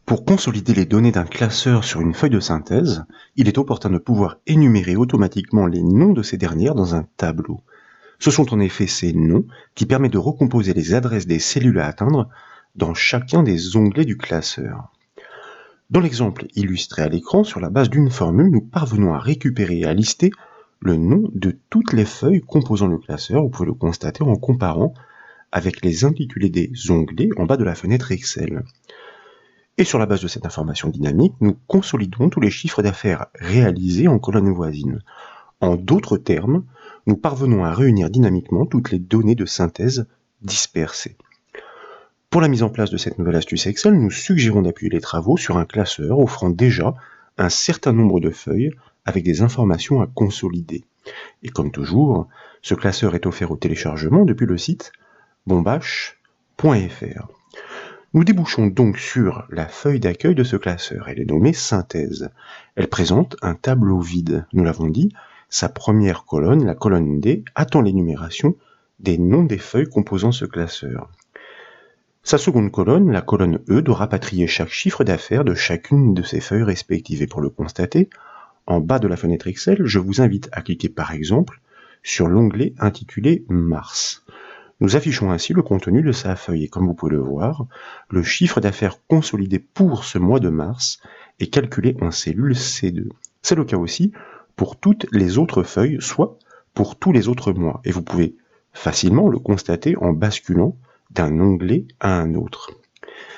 Pour consolider les données d'un classeur sur une feuille de synthèse, il est opportun de pouvoir énumérer automatiquement les noms de ces dernières dans un tableau. Ce sont en effet ces noms qui permettent de recomposer les adresses des cellules à atteindre dans chacun des onglets du classeur. Dans l'exemple illustré à l'écran, sur la base d'une formule, nous parvenons à récupérer et à lister le nom de toutes les feuilles composant le classeur. Vous pouvez le constater en comparant avec les intitulés des onglets en bas de la fenêtre Excel. Et sur la base de cette information dynamique, nous consolidons tous les chiffres d'affaires réalisés en colonne voisine. En d'autres termes, nous parvenons à réunir dynamiquement toutes les données de synthèse dispersées. Pour la mise en place de cette nouvelle astuce Excel, nous suggérons d'appuyer les travaux sur un classeur offrant déjà un certain nombre de feuilles avec des informations à consolider. Et comme toujours, ce classeur est offert au téléchargement depuis le site bombache.fr. Nous débouchons donc sur la feuille d'accueil de ce classeur. Elle est nommée synthèse. Elle présente un tableau vide. Nous l'avons dit, sa première colonne, la colonne D, attend l'énumération des noms des feuilles composant ce classeur. Sa seconde colonne, la colonne E, doit rapatrier chaque chiffre d'affaires de chacune de ces feuilles respectives. Et pour le constater, en bas de la fenêtre Excel, je vous invite à cliquer par exemple sur l'onglet intitulé Mars. Nous affichons ainsi le contenu de sa feuille et comme vous pouvez le voir, le chiffre d'affaires consolidé pour ce mois de mars est calculé en cellule C2. C'est le cas aussi pour toutes les autres feuilles, soit pour tous les autres mois. Et vous pouvez facilement le constater en basculant d'un onglet à un autre.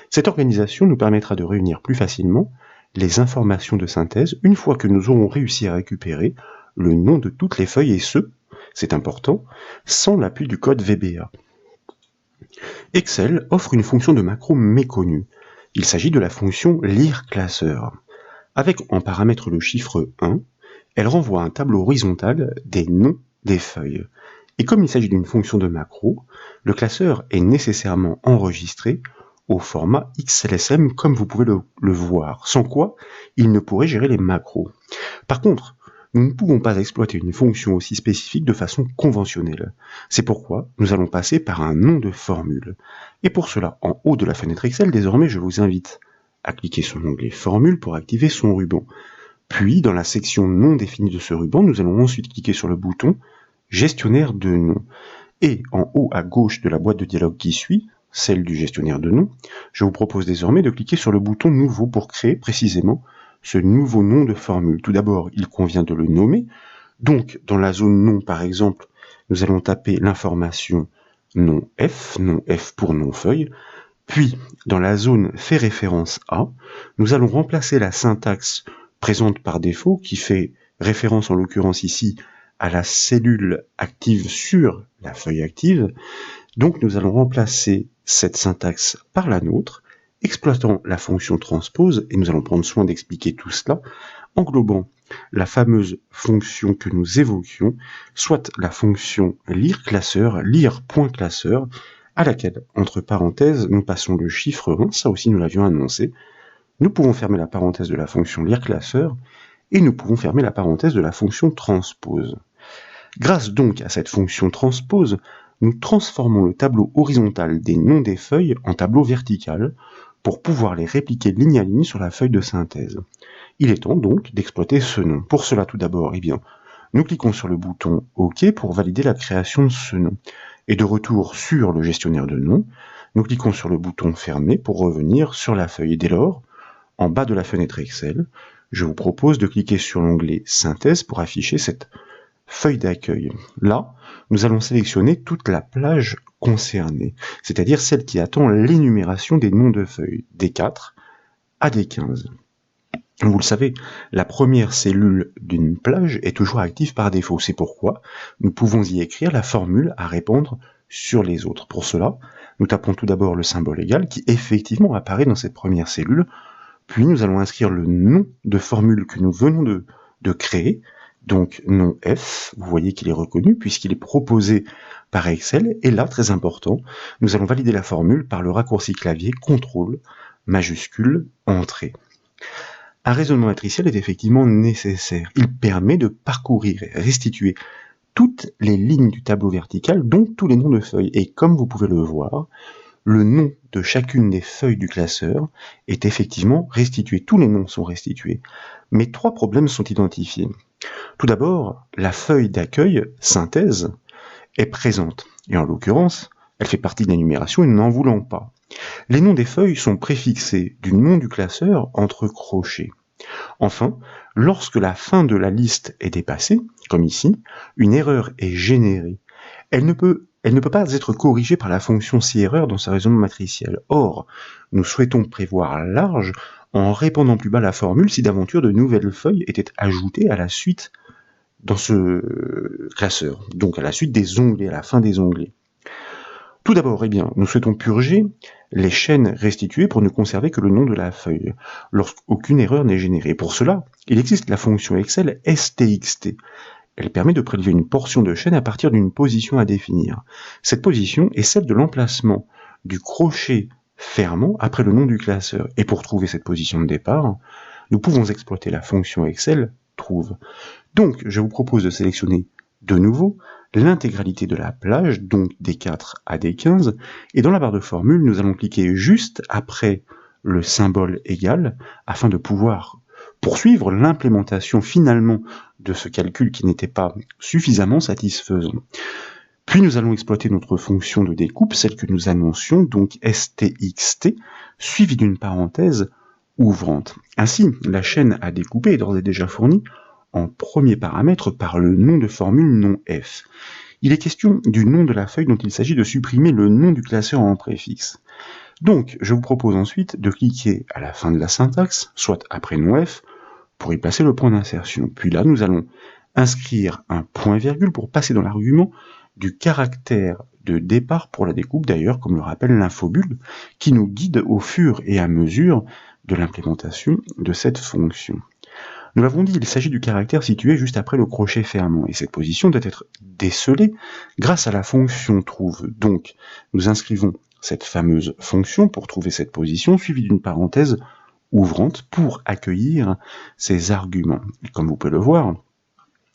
Cette organisation nous permettra de réunir plus facilement les informations de synthèse une fois que nous aurons réussi à récupérer le nom de toutes les feuilles et ce, c'est important, sans l'appui du code VBA. Excel offre une fonction de macro méconnue. Il s'agit de la fonction lire classeur. Avec en paramètre le chiffre 1, elle renvoie un tableau horizontal des noms des feuilles. Et comme il s'agit d'une fonction de macro, le classeur est nécessairement enregistré au format XLSM comme vous pouvez le voir, sans quoi il ne pourrait gérer les macros. Par contre, nous ne pouvons pas exploiter une fonction aussi spécifique de façon conventionnelle. C'est pourquoi nous allons passer par un nom de formule. Et pour cela, en haut de la fenêtre Excel, désormais, je vous invite à cliquer sur l'onglet Formule pour activer son ruban. Puis, dans la section Nom défini de ce ruban, nous allons ensuite cliquer sur le bouton Gestionnaire de nom. Et en haut à gauche de la boîte de dialogue qui suit, celle du gestionnaire de nom, je vous propose désormais de cliquer sur le bouton Nouveau pour créer précisément ce nouveau nom de formule. Tout d'abord, il convient de le nommer. Donc, dans la zone nom, par exemple, nous allons taper l'information nom F pour nom feuille. Puis, dans la zone fait référence à, nous allons remplacer la syntaxe présente par défaut, qui fait référence en l'occurrence ici à la cellule active sur la feuille active. Donc, nous allons remplacer cette syntaxe par la nôtre, exploitant la fonction transpose, et nous allons prendre soin d'expliquer tout cela, englobant la fameuse fonction que nous évoquions, soit la fonction lire classeur, lire.classeur, à laquelle, entre parenthèses, nous passons le chiffre 1, ça aussi nous l'avions annoncé. Nous pouvons fermer la parenthèse de la fonction lire classeur, et nous pouvons fermer la parenthèse de la fonction transpose. Grâce donc à cette fonction transpose, nous transformons le tableau horizontal des noms des feuilles en tableau vertical pour pouvoir les répliquer ligne à ligne sur la feuille de synthèse. Il est temps donc d'exploiter ce nom. Pour cela, tout d'abord, nous cliquons sur le bouton OK pour valider la création de ce nom. Et de retour sur le gestionnaire de nom, nous cliquons sur le bouton Fermer pour revenir sur la feuille. Et dès lors, en bas de la fenêtre Excel, je vous propose de cliquer sur l'onglet Synthèse pour afficher cette feuille d'accueil. Là, nous allons sélectionner toute la plage concernée, c'est-à-dire celle qui attend l'énumération des noms de feuilles, D4 à D15. Vous le savez, la première cellule d'une plage est toujours active par défaut. C'est pourquoi nous pouvons y écrire la formule à répondre sur les autres. Pour cela, nous tapons tout d'abord le symbole égal qui effectivement apparaît dans cette première cellule, puis nous allons inscrire le nom de formule que nous venons de créer, donc nom F, vous voyez qu'il est reconnu puisqu'il est proposé par Excel, et là, très important, nous allons valider la formule par le raccourci clavier CTRL majuscule Entrée. Un raisonnement matriciel est effectivement nécessaire. Il permet de parcourir et restituer toutes les lignes du tableau vertical, donc tous les noms de feuilles. Et comme vous pouvez le voir, le nom de chacune des feuilles du classeur est effectivement restitué. Tous les noms sont restitués. Mais 3 problèmes sont identifiés. Tout d'abord, la feuille d'accueil, synthèse, est présente. Et en l'occurrence, elle fait partie de l'énumération et nous n'en voulons pas. Les noms des feuilles sont préfixés du nom du classeur entre crochets. Enfin, lorsque la fin de la liste est dépassée, comme ici, une erreur est générée. Elle ne peut pas être corrigée par la fonction si-erreur dans sa raisonnement matriciel. Or, nous souhaitons prévoir large en répandant plus bas la formule si d'aventure de nouvelles feuilles étaient ajoutées à la suite dans ce classeur, donc à la suite des onglets, à la fin des onglets. Tout d'abord, nous souhaitons purger les chaînes restituées pour ne conserver que le nom de la feuille, lorsqu'aucune erreur n'est générée. Pour cela, il existe la fonction Excel stxt. Elle permet de prélever une portion de chaîne à partir d'une position à définir. Cette position est celle de l'emplacement du crochet fermant après le nom du classeur. Et pour trouver cette position de départ, nous pouvons exploiter la fonction Excel trouve. Donc, je vous propose de sélectionner de nouveau l'intégralité de la plage, donc D4 à D15, et dans la barre de formule, nous allons cliquer juste après le symbole égal, afin de pouvoir poursuivre l'implémentation finalement de ce calcul qui n'était pas suffisamment satisfaisant. Puis nous allons exploiter notre fonction de découpe, celle que nous annoncions, donc stxt, suivie d'une parenthèse ouvrante. Ainsi, la chaîne à découper est d'ores et déjà fournie en premier paramètre par le nom de formule non f. Il est question du nom de la feuille dont il s'agit de supprimer le nom du classeur en préfixe. Donc, je vous propose ensuite de cliquer à la fin de la syntaxe, soit après non f, pour y placer le point d'insertion. Puis là, nous allons inscrire un point-virgule pour passer dans l'argument du caractère de départ pour la découpe, d'ailleurs, comme le rappelle l'infobulle, qui nous guide au fur et à mesure de l'implémentation de cette fonction. Nous l'avons dit, il s'agit du caractère situé juste après le crochet fermant, et cette position doit être décelée grâce à la fonction trouve. Donc, nous inscrivons cette fameuse fonction pour trouver cette position, suivie d'une parenthèse ouvrante pour accueillir ces arguments. Et comme vous pouvez le voir,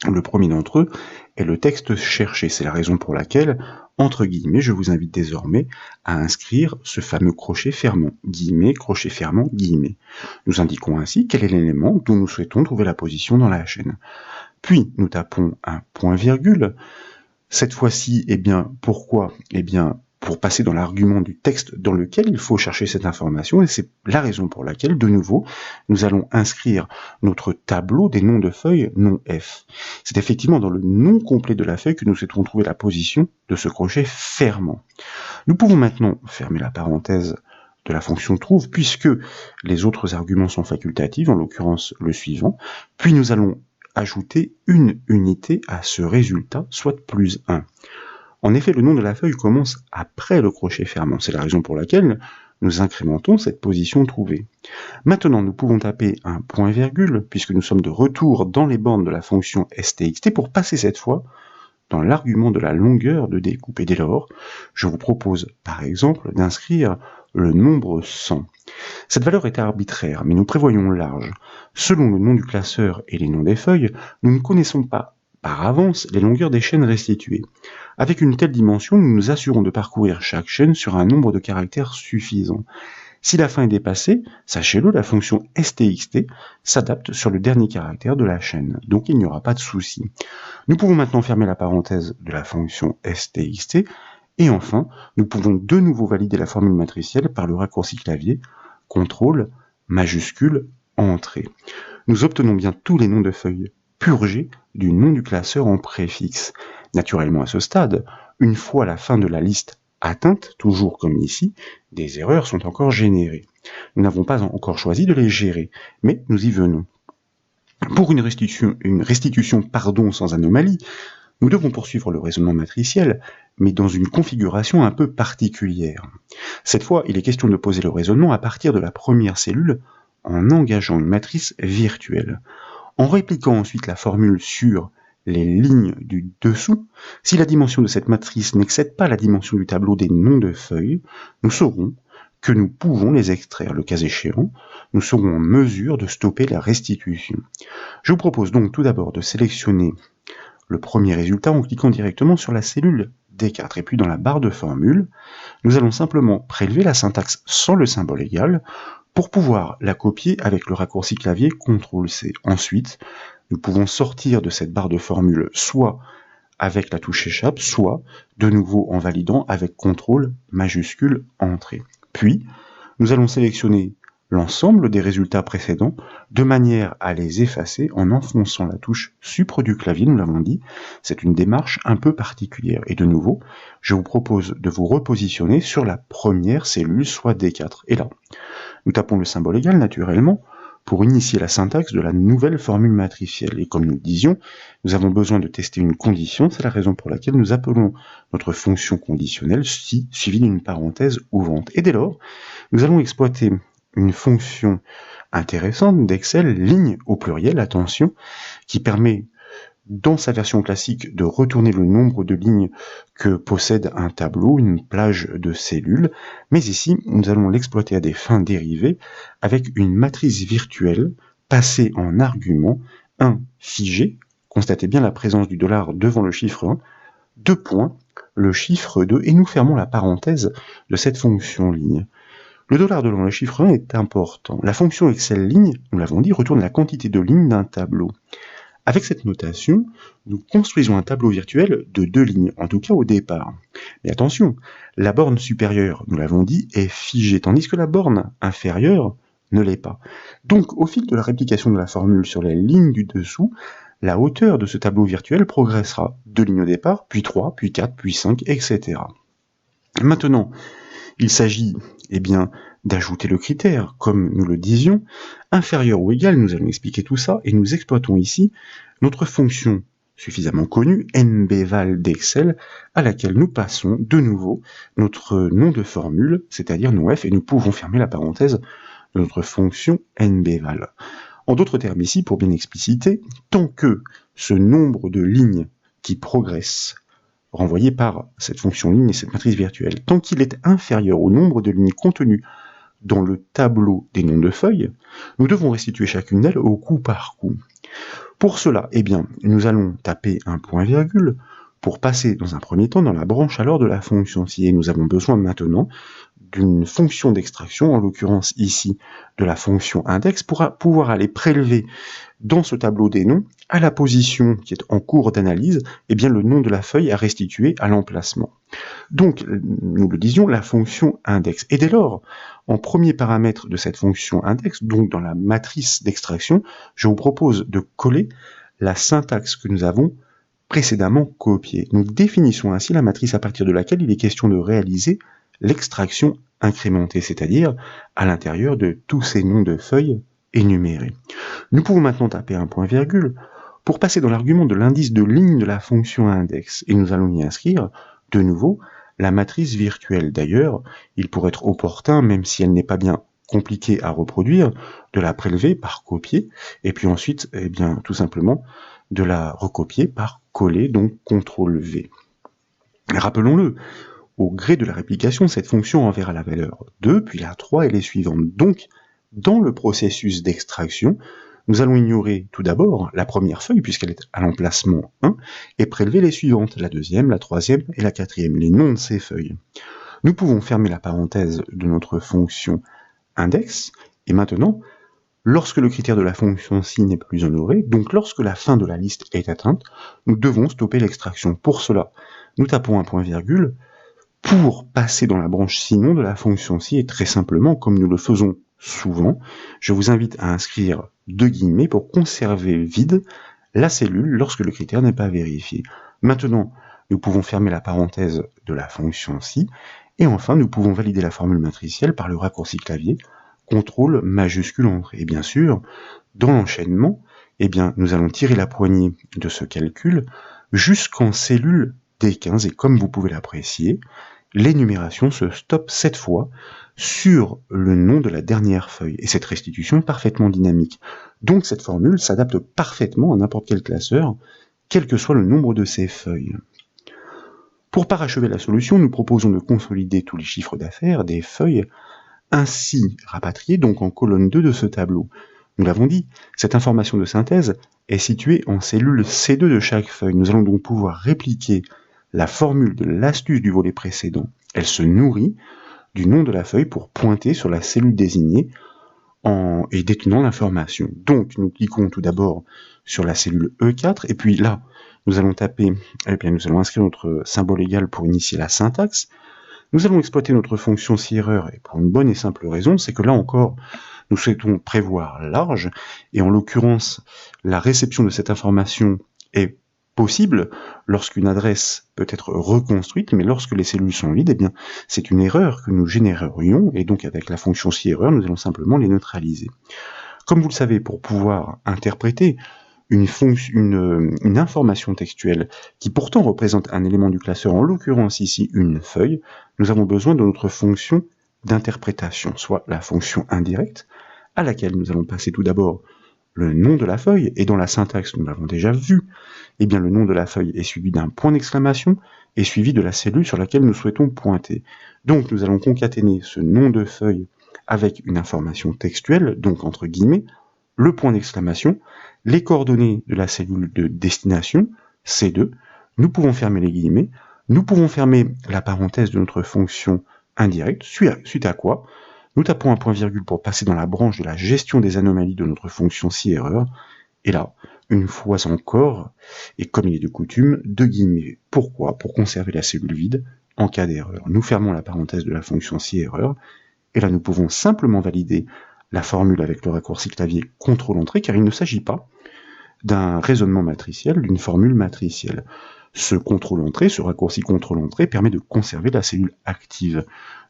le premier d'entre eux est le texte cherché. C'est la raison pour laquelle, entre guillemets, je vous invite désormais à inscrire ce fameux crochet fermant, guillemets, crochet fermant, guillemets. Nous indiquons ainsi quel est l'élément dont nous souhaitons trouver la position dans la chaîne. Puis, nous tapons un point-virgule. Cette fois-ci, pourquoi ? Pour passer dans l'argument du texte dans lequel il faut chercher cette information, et c'est la raison pour laquelle, de nouveau, nous allons inscrire notre tableau des noms de feuilles non F. C'est effectivement dans le nom complet de la feuille que nous souhaitons trouver la position de ce crochet fermant. Nous pouvons maintenant fermer la parenthèse de la fonction trouve, puisque les autres arguments sont facultatifs, en l'occurrence le suivant, puis nous allons ajouter une unité à ce résultat, soit plus 1. En effet, le nom de la feuille commence après le crochet fermant. C'est la raison pour laquelle nous incrémentons cette position trouvée. Maintenant, nous pouvons taper un point-virgule, puisque nous sommes de retour dans les bornes de la fonction stxt, pour passer cette fois dans l'argument de la longueur de découpe. Et dès lors, je vous propose, par exemple, d'inscrire le nombre 100. Cette valeur est arbitraire, mais nous prévoyons large. Selon le nom du classeur et les noms des feuilles, nous ne connaissons pas par avance les longueurs des chaînes restituées. Avec une telle dimension, nous nous assurons de parcourir chaque chaîne sur un nombre de caractères suffisant. Si la fin est dépassée, sachez-le, la fonction stxt s'adapte sur le dernier caractère de la chaîne, donc il n'y aura pas de souci. Nous pouvons maintenant fermer la parenthèse de la fonction stxt, et enfin, nous pouvons de nouveau valider la formule matricielle par le raccourci clavier CTRL majuscule Entrée. Nous obtenons bien tous les noms de feuilles purgés du nom du classeur en préfixe. Naturellement, à ce stade, une fois la fin de la liste atteinte, toujours comme ici, des erreurs sont encore générées. Nous n'avons pas encore choisi de les gérer, mais nous y venons. Pour une restitution sans anomalie, nous devons poursuivre le raisonnement matriciel, mais dans une configuration un peu particulière. Cette fois, il est question de poser le raisonnement à partir de la première cellule en engageant une matrice virtuelle. En répliquant ensuite la formule sur les lignes du dessous, si la dimension de cette matrice n'excède pas la dimension du tableau des noms de feuilles, nous saurons que nous pouvons les extraire. Le cas échéant, nous serons en mesure de stopper la restitution. Je vous propose donc tout d'abord de sélectionner le premier résultat en cliquant directement sur la cellule D4. Et puis dans la barre de formule, nous allons simplement prélever la syntaxe sans le symbole égal pour pouvoir la copier avec le raccourci clavier CTRL-C. Ensuite, nous pouvons sortir de cette barre de formule soit avec la touche échappe, soit de nouveau en validant avec CTRL majuscule Entrée. Puis, nous allons sélectionner l'ensemble des résultats précédents de manière à les effacer en enfonçant la touche Supre du clavier, nous l'avons dit. C'est une démarche un peu particulière. Et de nouveau, je vous propose de vous repositionner sur la première cellule, soit D4. Et là, nous tapons le symbole égal naturellement pour initier la syntaxe de la nouvelle formule matricielle. Et comme nous le disions, nous avons besoin de tester une condition, c'est la raison pour laquelle nous appelons notre fonction conditionnelle si suivie d'une parenthèse ouvrante. Et dès lors, nous allons exploiter une fonction intéressante d'Excel, ligne au pluriel, attention, qui permet dans sa version classique de retourner le nombre de lignes que possède un tableau, une plage de cellules, mais ici nous allons l'exploiter à des fins dérivées avec une matrice virtuelle passée en argument 1 figé, constatez bien la présence du dollar devant le chiffre 1, 2 points, le chiffre 2, et nous fermons la parenthèse de cette fonction ligne. Le dollar devant le chiffre 1 est important. La fonction Excel ligne, nous l'avons dit, retourne la quantité de lignes d'un tableau. Avec cette notation, nous construisons un tableau virtuel de 2 lignes, en tout cas au départ. Mais attention, la borne supérieure, nous l'avons dit, est figée, tandis que la borne inférieure ne l'est pas. Donc, au fil de la réplication de la formule sur les lignes du dessous, la hauteur de ce tableau virtuel progressera 2 lignes au départ, puis 3, puis 4, puis 5, etc. Maintenant, il s'agit d'ajouter le critère, comme nous le disions, inférieur ou égal, nous allons expliquer tout ça, et nous exploitons ici notre fonction suffisamment connue, nbval d'Excel, à laquelle nous passons de nouveau notre nom de formule, c'est-à-dire nom f, et nous pouvons fermer la parenthèse de notre fonction nbval. En d'autres termes ici, pour bien expliciter, tant que ce nombre de lignes qui progresse renvoyé par cette fonction ligne et cette matrice virtuelle, tant qu'il est inférieur au nombre de lignes contenues dans le tableau des noms de feuilles, nous devons restituer chacune d'elles au coup par coup. Pour cela, nous allons taper un point virgule pour passer dans un premier temps dans la branche alors de la fonction si, et nous avons besoin maintenant d'une fonction d'extraction, en l'occurrence ici de la fonction index, pour pouvoir aller prélever dans ce tableau des noms, à la position qui est en cours d'analyse, le nom de la feuille à restituer à l'emplacement. Donc, nous le disions, la fonction index. Et dès lors, en premier paramètre de cette fonction index, donc dans la matrice d'extraction, je vous propose de coller la syntaxe que nous avons précédemment copiée. Nous définissons ainsi la matrice à partir de laquelle il est question de réaliser l'extraction incrémentée, c'est-à-dire à l'intérieur de tous ces noms de feuilles énumérés. Nous pouvons maintenant taper un point virgule pour passer dans l'argument de l'indice de ligne de la fonction index, et nous allons y inscrire, de nouveau, la matrice virtuelle. D'ailleurs, il pourrait être opportun, même si elle n'est pas bien compliquée à reproduire, de la prélever par copier, et puis ensuite, tout simplement, de la recopier par coller, donc CTRL-V. Rappelons-le, au gré de la réplication, cette fonction enverra la valeur 2, puis la 3 et les suivantes. Donc, dans le processus d'extraction, nous allons ignorer tout d'abord la première feuille, puisqu'elle est à l'emplacement 1, et prélever les suivantes, la deuxième, la troisième et la quatrième, les noms de ces feuilles. Nous pouvons fermer la parenthèse de notre fonction index, et maintenant, lorsque le critère de la fonction si n'est plus honoré, donc lorsque la fin de la liste est atteinte, nous devons stopper l'extraction. Pour cela, nous tapons un point virgule pour passer dans la branche sinon de la fonction si, et très simplement, comme nous le faisons souvent, je vous invite à inscrire 2 guillemets pour conserver vide la cellule lorsque le critère n'est pas vérifié. Maintenant, nous pouvons fermer la parenthèse de la fonction si, et enfin, nous pouvons valider la formule matricielle par le raccourci clavier CTRL majuscule Entrée. Et bien sûr, dans l'enchaînement, nous allons tirer la poignée de ce calcul jusqu'en cellule D15, et comme vous pouvez l'apprécier, l'énumération se stoppe cette fois sur le nom de la dernière feuille, et cette restitution est parfaitement dynamique. Donc cette formule s'adapte parfaitement à n'importe quel classeur, quel que soit le nombre de ces feuilles. Pour parachever la solution, nous proposons de consolider tous les chiffres d'affaires des feuilles ainsi rapatriées, donc en colonne 2 de ce tableau. Nous l'avons dit, cette information de synthèse est située en cellule C2 de chaque feuille. Nous allons donc pouvoir répliquer la formule de l'astuce du volet précédent, elle se nourrit du nom de la feuille pour pointer sur la cellule désignée et détenant l'information. Donc, nous cliquons tout d'abord sur la cellule E4, et puis là, nous allons inscrire notre symbole égal pour initier la syntaxe. Nous allons exploiter notre fonction si erreur, et pour une bonne et simple raison, c'est que là encore, nous souhaitons prévoir large, et en l'occurrence, la réception de cette information est possible lorsqu'une adresse peut être reconstruite, mais lorsque les cellules sont vides, eh bien, c'est une erreur que nous générerions, et donc avec la fonction si erreur, nous allons simplement les neutraliser. Comme vous le savez, pour pouvoir interpréter une information textuelle qui pourtant représente un élément du classeur, en l'occurrence ici une feuille, nous avons besoin de notre fonction d'interprétation, soit la fonction indirecte, à laquelle nous allons passer tout d'abord le nom de la feuille, et dans la syntaxe, nous l'avons déjà vu, eh bien le nom de la feuille est suivi d'un point d'exclamation et suivi de la cellule sur laquelle nous souhaitons pointer. Donc nous allons concaténer ce nom de feuille avec une information textuelle, donc entre guillemets, le point d'exclamation, les coordonnées de la cellule de destination, C2, nous pouvons fermer les guillemets, nous pouvons fermer la parenthèse de notre fonction indirecte, suite à quoi nous tapons un point-virgule pour passer dans la branche de la gestion des anomalies de notre fonction si erreur, et là, une fois encore, et comme il est de coutume, deux guillemets. Pourquoi? Pour conserver la cellule vide en cas d'erreur. Nous fermons la parenthèse de la fonction si erreur, et là nous pouvons simplement valider la formule avec le raccourci clavier CTRL-Entrée, car il ne s'agit pas d'un raisonnement matriciel, d'une formule matricielle. Ce CTRL-Entrée, ce raccourci CTRL-Entrée permet de conserver la cellule active,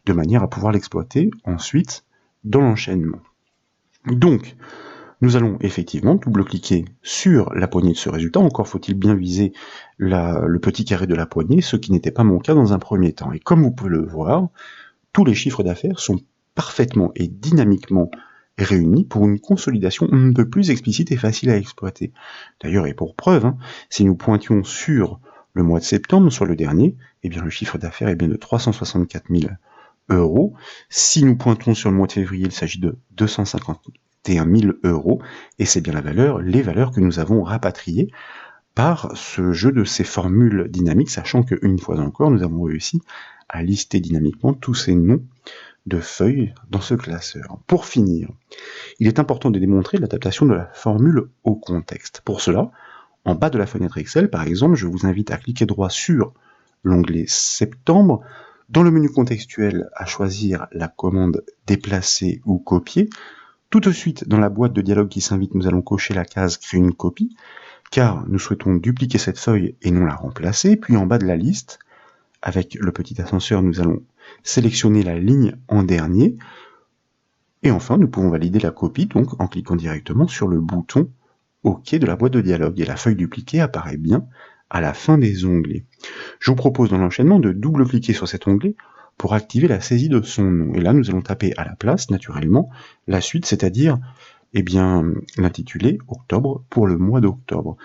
de manière à pouvoir l'exploiter ensuite dans l'enchaînement. Donc, nous allons effectivement double-cliquer sur la poignée de ce résultat, encore faut-il bien viser le petit carré de la poignée, ce qui n'était pas mon cas dans un premier temps. Et comme vous pouvez le voir, tous les chiffres d'affaires sont parfaitement et dynamiquement réunis pour une consolidation un peu plus explicite et facile à exploiter. D'ailleurs, et pour preuve, si nous pointions sur le mois de septembre, sur le dernier, eh bien le chiffre d'affaires est bien de 364 000 €. Si nous pointons sur le mois de février, il s'agit de 251 000 €, et c'est bien les valeurs que nous avons rapatriées par ce jeu de ces formules dynamiques, sachant qu'une fois encore, nous avons réussi à lister dynamiquement tous ces noms de feuilles dans ce classeur. Pour finir, il est important de démontrer l'adaptation de la formule au contexte. Pour cela, en bas de la fenêtre Excel, par exemple, je vous invite à cliquer droit sur l'onglet Septembre, dans le menu contextuel, à choisir la commande Déplacer ou Copier. Tout de suite, dans la boîte de dialogue qui s'invite, nous allons cocher la case Créer une copie, car nous souhaitons dupliquer cette feuille et non la remplacer. Puis en bas de la liste, avec le petit ascenseur, nous allons sélectionner la ligne en dernier. Et enfin, nous pouvons valider la copie, donc en cliquant directement sur le bouton OK de la boîte de dialogue. Et la feuille dupliquée apparaît bien à la fin des onglets. Je vous propose dans l'enchaînement de double-cliquer sur cet onglet pour activer la saisie de son nom. Et là, nous allons taper à la place, naturellement, la suite, c'est-à-dire l'intitulé Octobre pour le mois d'octobre.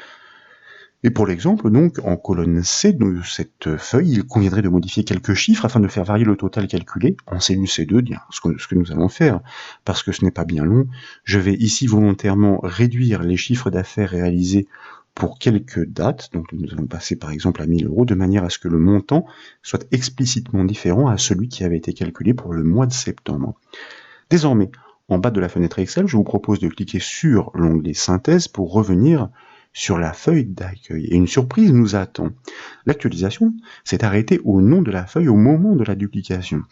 Et pour l'exemple, donc, en colonne C de cette feuille, il conviendrait de modifier quelques chiffres afin de faire varier le total calculé en cellule C2, ce que nous allons faire, parce que ce n'est pas bien long. Je vais ici volontairement réduire les chiffres d'affaires réalisés pour quelques dates, donc nous allons passer par exemple à 1000 €, de manière à ce que le montant soit explicitement différent à celui qui avait été calculé pour le mois de septembre. Désormais, en bas de la fenêtre Excel, je vous propose de cliquer sur l'onglet Synthèse pour revenir sur la feuille d'accueil. Et une surprise nous attend. L'actualisation s'est arrêtée au nom de la feuille au moment de la duplication.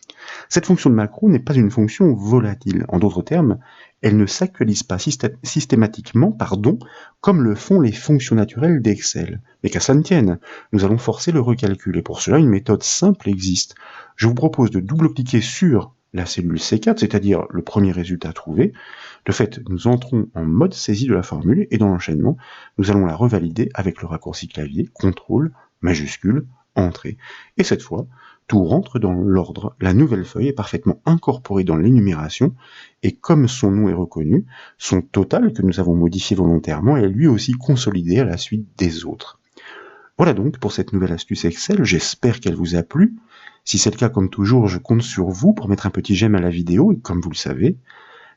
Cette fonction de macro n'est pas une fonction volatile. En d'autres termes, elle ne s'actualise pas systématiquement, comme le font les fonctions naturelles d'Excel. Mais qu'à cela ne tienne, nous allons forcer le recalcul. Et pour cela, une méthode simple existe. Je vous propose de double-cliquer sur la cellule C4, c'est-à-dire le premier résultat trouvé. De fait, nous entrons en mode saisie de la formule et dans l'enchaînement, nous allons la revalider avec le raccourci clavier CTRL, majuscule, Entrée. Et cette fois, tout rentre dans l'ordre. La nouvelle feuille est parfaitement incorporée dans l'énumération et comme son nom est reconnu, son total que nous avons modifié volontairement est lui aussi consolidé à la suite des autres. Voilà donc pour cette nouvelle astuce Excel, j'espère qu'elle vous a plu. Si c'est le cas, comme toujours, je compte sur vous pour mettre un petit j'aime à la vidéo, et comme vous le savez,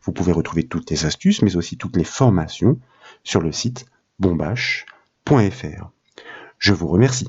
vous pouvez retrouver toutes les astuces, mais aussi toutes les formations sur le site bombache.fr. Je vous remercie.